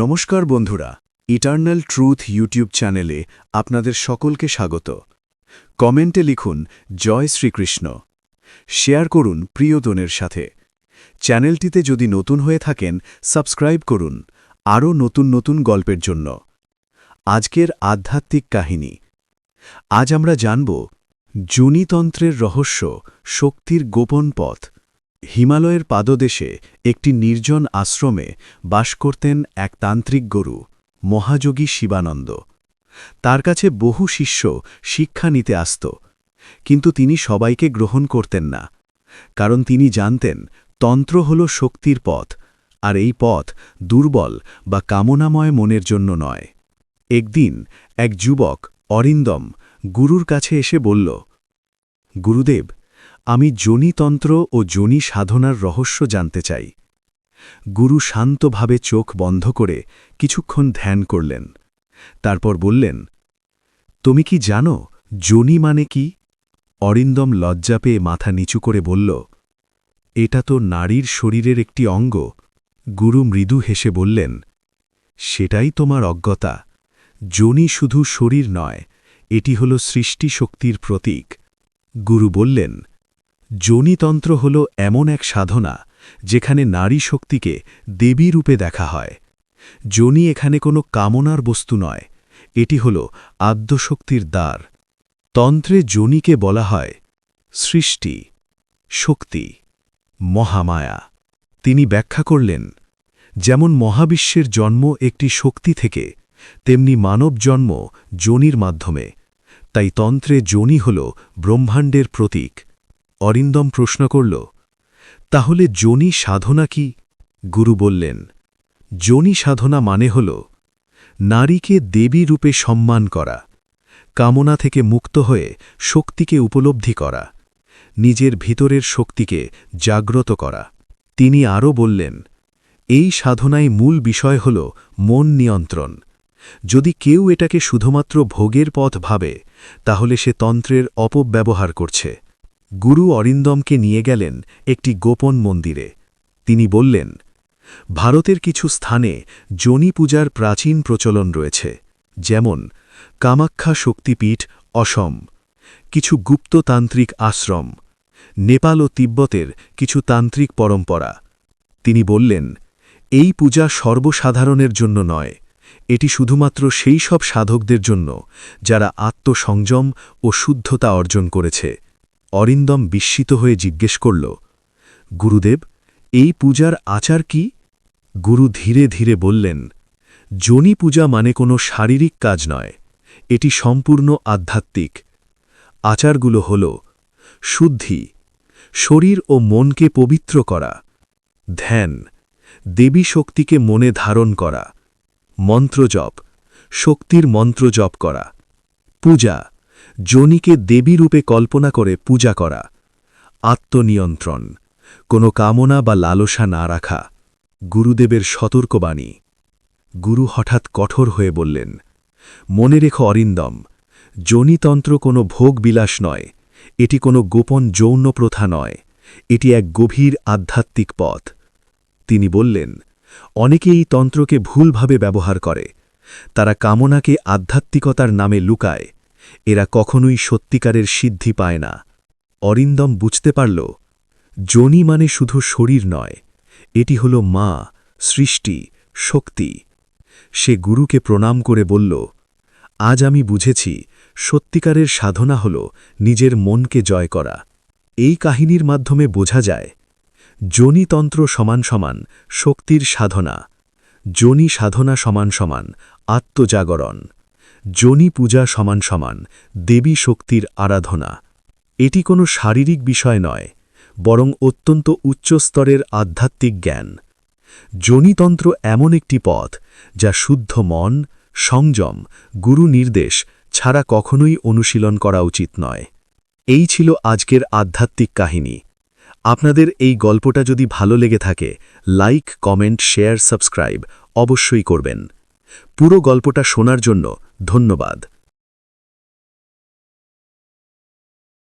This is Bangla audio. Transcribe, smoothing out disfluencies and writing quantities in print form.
নমস্কার বন্ধুরা, ইটার্নাল ট্রুথ ইউটিউব চ্যানেলে আপনাদের সকলকে স্বাগত। কমেন্টে লিখুন জয় শ্রীকৃষ্ণ। শেয়ার করুন প্রিয়জনের সাথে। চ্যানেলটিতে যদি নতুন হয়ে থাকেন সাবস্ক্রাইব করুন আরও নতুন নতুন গল্পের জন্য। আজকের আধ্যাত্মিক কাহিনী। আজ আমরা জানব যোনিতন্ত্রের রহস্য, শক্তির গোপন পথ। হিমালয়ের পাদদেশে একটি নির্জন আশ্রমে বাস করতেন এক তান্ত্রিক গুরু, মহাযোগী শিবানন্দ। তার কাছে বহু শিষ্য শিক্ষা নিতে আসত, কিন্তু তিনি সবাইকে গ্রহণ করতেন না, কারণ তিনি জানতেন তন্ত্র হল শক্তির পথ, আর এই পথ দুর্বল বা কামনাময় মনের জন্য নয়। একদিন এক যুবক অরিন্দম গুরুর কাছে এসে বলল, গুরুদেব, আমি যোনিতন্ত্র ও যোনি সাধনার রহস্য জানতে চাই। গুরু শান্তভাবে চোখ বন্ধ করে কিছুক্ষণ ধ্যান করলেন। তারপর বললেন, তুমি কি জানো যোনি মানে কি? অরিন্দম লজ্জা পেয়ে মাথা নিচু করে বলল, এটা তো নারীর শরীরের একটি অঙ্গ। গুরু মৃদু হেসে বললেন, সেটাই তোমার অজ্ঞতা। যোনি শুধু শরীর নয়, এটি হল সৃষ্টি শক্তির প্রতীক। গুরু বললেন, যোনিতন্ত্র হল এমন এক সাধনা যেখানে নারী শক্তিকে দেবী রূপে দেখা হয়। যোনি এখানে কোনো কামনার বস্তু নয়, এটি হল আদ্যশক্তির দ্বার। তন্ত্রে যোনিকে বলা হয় সৃষ্টি, শক্তি, মহামায়া। তিনি ব্যাখ্যা করলেন, যেমন মহাবিশ্বের জন্ম একটি শক্তি থেকে, তেমনি মানব জন্ম যোনির মাধ্যমে। তাই তন্ত্রে যোনি হল ব্রহ্মাণ্ডের প্রতীক। অরিন্দম প্রশ্ন করল, তাহলে যোনি সাধনা কি? গুরু বললেন, যোনি সাধনা মানে হল নারীকে দেবী রূপে সম্মান করা, কামনা থেকে মুক্ত হয়ে শক্তিকে উপলব্ধি করা, নিজের ভিতরের শক্তিকে জাগ্রত করা। তিনি আরও বললেন, এই সাধনায় মূল বিষয় হল মন নিয়ন্ত্রণ। যদি কেউ এটাকে শুধুমাত্র ভোগের পথ ভাবে, তাহলে সে তন্ত্রের অপব্যবহার করছে। গুরু অরিন্দমকে নিয়ে গেলেন একটি গোপন মন্দিরে। তিনি বললেন, ভারতের কিছু স্থানে যোনি পূজার প্রাচীন প্রচলন রয়েছে, যেমন কামাখ্যা শক্তিপীঠ, অসম, কিছু গুপ্ততান্ত্রিক আশ্রম, নেপাল ও তিব্বতের কিছু তান্ত্রিক পরম্পরা। তিনি বললেন, এই পূজা সর্বসাধারণের জন্য নয়, এটি শুধুমাত্র সেই সব সাধকদের জন্য যারা আত্মসংযম ও শুদ্ধতা অর্জন করেছে। অরিন্দম বিস্মিত হয়ে জিজ্ঞেস করল, গুরুদেব, এই পূজার আচার কি? গুরু ধীরে ধীরে বললেন, যোনি পূজা মানে কোনো শারীরিক কাজ নয়, এটি সম্পূর্ণ আধ্যাত্মিক। আচারগুলো হল শুদ্ধি, শরীর ও মনকে পবিত্র করা; ধ্যান, দেবী শক্তিকে মনে ধারণ করা; মন্ত্রজপ, শক্তির মন্ত্র জপ করা; পূজা, যোনিকে দেবী রূপে কল্পনা করে পূজা করা; আত্মনিয়ন্ত্রণ, কোনো কামনা বা লালসা না রাখা। গুরুদেবের সতর্কবাণী। গুরু হঠাৎ কঠোর হয়ে বললেন, মনে রেখো অরিন্দম, যোনিতন্ত্র কোনো ভোগবিলাস নয়, এটি কোনো গোপন যৌন প্রথা নয়, এটি এক গভীর আধ্যাত্মিক পথ। তিনি বললেন, অনেকে এই তন্ত্রকে ভুলভাবে ব্যবহার করে। তারা কামনাকে আধ্যাত্মিকতার নামে লুকায়। এরা কখনোই সত্যিকারের সিদ্ধি পায় না। অরিন্দম বুঝতে পারল, যোনি মানে শুধু শরীর নয়, এটি হল মা, সৃষ্টি, শক্তি। সে গুরুকে প্রণাম করে বলল, আজ আমি বুঝেছি সত্যিকারের সাধনা হল নিজের মনকে জয় করা। এই কাহিনীর মাধ্যমে বোঝা যায়, যোনিতন্ত্র সমান সমান শক্তির সাধনা, যোনি সাধনা সমান সমান আত্মজাগরণ, যোনি পূজা সমান সমান দেবী শক্তির আরাধনা। এটি কোনো শারীরিক বিষয় নয়, বরং অত্যন্ত উচ্চস্তরের আধ্যাত্মিক জ্ঞান। যোনিতন্ত্র এমন একটি পথ যা শুদ্ধ মন, সংযম, গুরু নির্দেশ ছাড়া কখনোই অনুশীলন করা উচিত নয়। এই ছিল আজকের আধ্যাত্মিক কাহিনী। আপনাদের এই গল্পটা যদি ভালো লেগে থাকে, লাইক, কমেন্ট, শেয়ার, সাবস্ক্রাইব অবশ্যই করবেন। পুরো গল্পটা শোনার জন্য ধন্যবাদ।